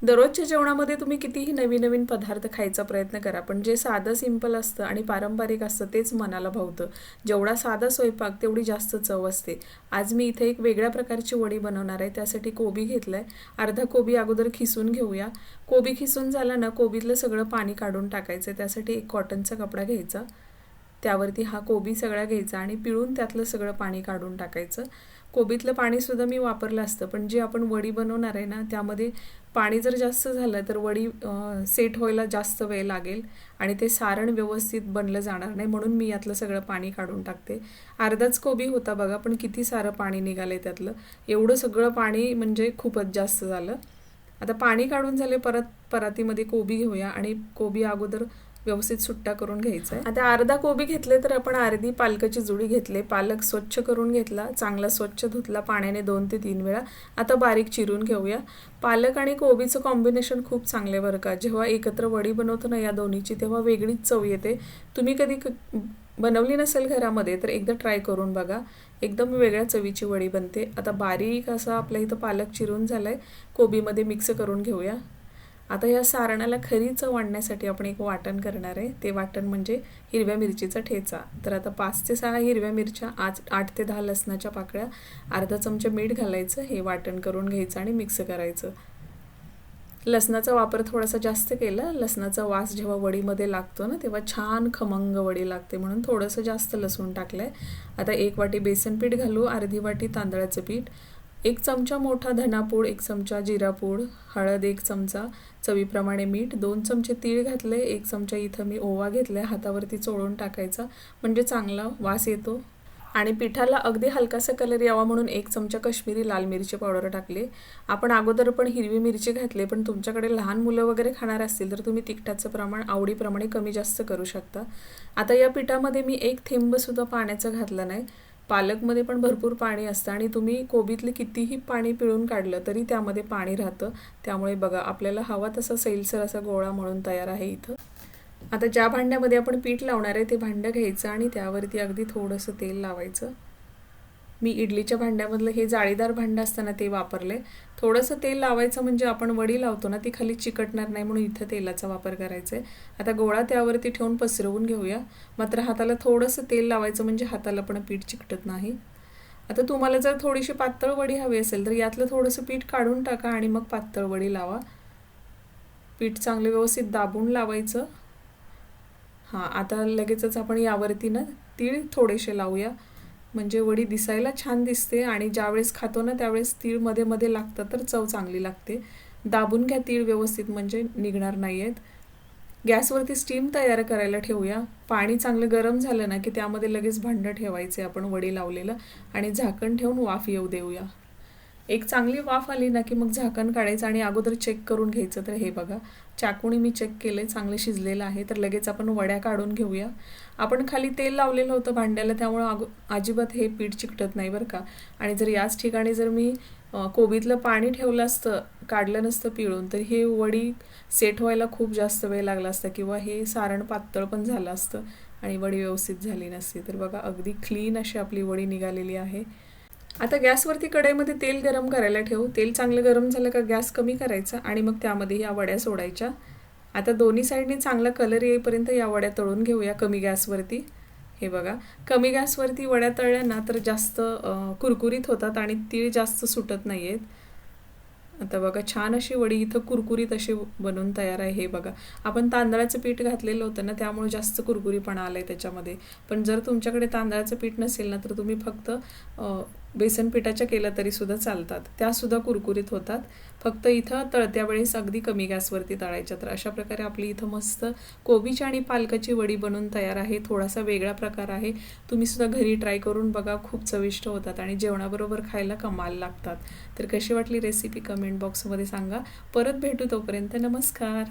दररोजच्या जेवणामध्ये तुम्ही कितीही नवीन नवीन पदार्थ खायचा प्रयत्न करा, पण जे साधं सिंपल असतं आणि पारंपरिक असतं तेच मनाला भावतं. जेवढा साधा स्वयंपाक तेवढी जास्त चव असते. आज मी इथे एक वेगळ्या प्रकारची वडी बनवणार आहे. त्यासाठी कोबी घेतलाय. अर्धा कोबी अगोदर खिसून घेऊया. कोबी खिसून झाला ना, कोबीतलं सगळं पाणी काढून टाकायचं. त्यासाठी एक कॉटनचा कपडा घ्यायचा. त्यावरती हा कोबी सगळा घ्यायचा आणि पिळून त्यातलं सगळं पाणी काढून टाकायचं. कोबीतलं पाणीसुद्धा मी वापरलं असतं, पण जे आपण वडी बनवणार आहे ना, त्यामध्ये पाणी जर जास्त झालं तर वडी सेट व्हायला जास्त वेळ लागेल आणि ते सारण व्यवस्थित बनलं जाणार नाही. म्हणून मी यातलं सगळं पाणी काढून टाकते. अर्धाच कोबी होता बघा, पण किती सारं पाणी निघालं आहे त्यातलं. एवढं सगळं पाणी म्हणजे खूपच जास्त झालं. आता पाणी काढून झाले, परत परातीमध्ये कोबी घेऊया आणि कोबी अगोदर व्यवस्थित सुट्टा करून घ्यायचा आहे. आता अर्धा कोबी घेतले तर आपण अर्धी पालकाची जुडी घेतले. पालक स्वच्छ करून घेतला, चांगला स्वच्छ धुतला पाण्याने 2 ते 3 वेळा. आता बारीक चिरून घेऊया. पालक आणि कोबीचं कॉम्बिनेशन खूप चांगले बरं का. जेव्हा एकत्र वडी बनवतो ना या दोन्हीची, तेव्हा वेगळीच चव येते. तुम्ही कधी बनवली नसेल घरामध्ये तर एकदा ट्राय करून बघा. एकदम वेगळ्या चवीची वडी बनते. आता बारीक असा आपल्या इथं पालक चिरून झालाय, कोबीमध्ये मिक्स करून घेऊया. आता या सारणाला खरी चव आणण्यासाठी आपण एक वाटण करणार आहे. ते वाटण म्हणजे हिरव्या मिरचीचा ठेचा. तर आता 5 ते 6 हिरव्या मिरच्या, 8 ते 10 लसणाच्या पाकळ्या, अर्धा चमचा मीठ घालायचं. हे वाटण करून घ्यायचं आणि मिक्स करायचं. लसणाचा वापर थोडासा जास्त केला. लसणाचा वास जेव्हा वडीमध्ये लागतो ना, तेव्हा छान खमंग वडी लागते, म्हणून थोडंसं जास्त लसूण टाकलंय. आता 1 वाटी बेसन पीठ घालू, अर्धी वाटी तांदळाचं पीठ, 1 चमचा मोठा धनापूड, 1 चमचा जिरापूड, हळद 1 चमचा, चवीप्रमाणे मीठ, 2 चमचे तीळ घातले, 1 चमचा इथं मी ओवा घेतलाय. हातावरती चोळून टाकायचा म्हणजे चांगला वास येतो. आणि पिठाला अगदी हलकासा कलर यावा म्हणून 1 चमचा काश्मीरी लाल मिरची पावडर टाकली. आपण अगोदर पण हिरवी मिरची घातली, पण तुमच्याकडे लहान मुलं वगैरे खाणार असतील तर तुम्ही तिखटाचं प्रमाण आवडीप्रमाणे कमी जास्त करू शकता. आता या पिठामध्ये मी 1 थेंबसुद्धा पाण्याचं घातलं नाही. पालकमध्ये पण भरपूर पाणी असतं आणि तुम्ही कोबीतले कितीही पाणी पिळून काढलं तरी त्यामध्ये पाणी राहतं. त्यामुळे बघा, आपल्याला हवा तसा सैलसर असा गोळा म्हणून तयार आहे इथं. आता ज्या भांड्यामध्ये आपण पीठ लावणार आहे ते भांडं घ्यायचं आणि त्यावरती अगदी थोडंसं तेल लावायचं. मी इडलीच्या भांड्यामधलं हे जाळीदार भांडं असताना ते वापरले. थोडंसं तेल लावायचं म्हणजे आपण वडी लावतो ना, ती खाली चिकटणार नाही म्हणून इथं तेलाचा वापर करायचा आहे. आता गोळा त्यावरती ठेवून पसरवून घेऊया. मात्र हाताला थोडंसं तेल लावायचं म्हणजे हाताला पण पीठ चिकटत नाही. आता तुम्हाला जर थोडीशी पातळ वडी हवी असेल तर यातलं थोडंसं पीठ काढून टाका आणि मग पातळ वडी लावा. पीठ चांगलं व्यवस्थित दाबून लावायचं. आता लगेचच आपण यावरती ना तीळ थोडेसे लावूया, म्हणजे वडी दिसायला छान दिसते आणि ज्यावेळेस खातो ना त्यावेळेस तीळ मध्ये मध्ये लागतं तर चव चांगली लागते. दाबून घ्या तीळ व्यवस्थित, म्हणजे निघणार नाही आहेत. गॅसवरती स्टीम तयार करायला ठेवूया. पाणी चांगलं गरम झालं ना की त्यामध्ये लगेच भांडं ठेवायचे आपण वडी लावलेलं आणि झाकण ठेवून वाफ येऊ देऊया. एक चांगली वाफ आली ना की मग झाकण काढायचं आणि अगोदर चेक करून घ्यायचं. तर हे बघा, चाकूने मी चेक केलंय, चांगलं शिजलेलं आहे. तर लगेच आपण वड्या काढून घेऊया. आपण खाली तेल लावलेलं होतं भांड्याला, त्यामुळं अजिबात हे पीठ चिकटत नाही बरं का. आणि जर याच ठिकाणी जर मी कोबीतलं पाणी ठेवलं असतं, काढलं नसतं पिळून, तर हे वडी सेट व्हायला खूप जास्त वेळ लागला असता किंवा हे सारण पातळ पण झालं असतं आणि वडी व्यवस्थित झाली नसती. तर बघा, अगदी क्लीन अशी आपली वडी निघालेली आहे. आता गॅसवरती कढईमध्ये तेल गरम करायला ठेवू. तेल चांगलं गरम झालं का गॅस कमी करायचा आणि मग त्यामध्ये या वड्या सोडायच्या. आता दोन्ही साईडने चांगला कलर येईपर्यंत या वड्या तळून घेऊया कमी गॅसवरती. हे बघा, कमी गॅसवरती वड्या तळल्या ना तर जास्त कुरकुरीत होतात आणि तीळ जास्त सुटत नाही आहेत. आता बघा, छान अशी वडी इथं कुरकुरीत अशी बनवून तयार आहे. हे बघा, आपण तांदळाचं पीठ घातलेलं होतं ना, त्यामुळे जास्त कुरकुरीपणा आलाय त्याच्यामध्ये. पण जर तुमच्याकडे तांदळाचं पीठ नसेल ना तर तुम्ही फक्त बेसन पिठाच्या केलं तरी सुद्धा चालतात, त्यासुद्धा कुरकुरीत होतात. फक्त इथं तळत्या वेळेस अगदी कमी गॅसवरती तळायच्या. तर अशा प्रकारे आपली इथं मस्त कोबीची आणि पालकाची वडी बनवून तयार आहे. थोडासा वेगळा प्रकार आहे, तुम्ही सुद्धा घरी ट्राय करून बघा. खूप चविष्ट होतात आणि जेवणाबरोबर खायला कमाल लागतात. तर कशी वाटली रेसिपी कमेंट बॉक्समध्ये सांगा. परत भेटू, तोपर्यंत नमस्कार.